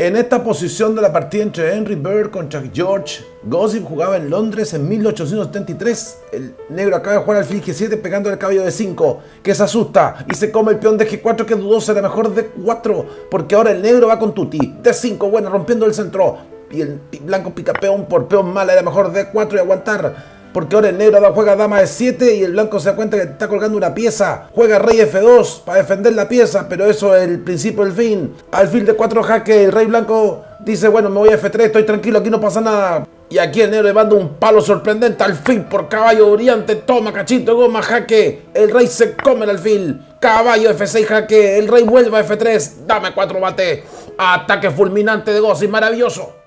En esta posición de la partida entre Henry Bird contra George, Gossip jugaba en Londres en 1873. El negro acaba de jugar alfil G7 pegando el caballo de 5, que se asusta y se come el peón de G4, que dudoso, era mejor D4, porque ahora el negro va con tutti. D5, bueno, rompiendo el centro, y el blanco pica peón por peón mal, era mejor D4 y aguantar. Porque ahora el negro juega dama de 7 y el blanco se da cuenta que está colgando una pieza. Juega rey F2 para defender la pieza, pero eso es el principio del fin. Alfil de 4 jaque, el rey blanco dice, bueno, me voy a F3, estoy tranquilo, aquí no pasa nada. Y aquí el negro le manda un palo sorprendente, alfil por caballo brillante, toma cachito, goma, jaque. El rey se come el alfil, caballo F6 jaque, el rey vuelve a F3, dame 4 bate. Ataque fulminante de Gossip, maravilloso.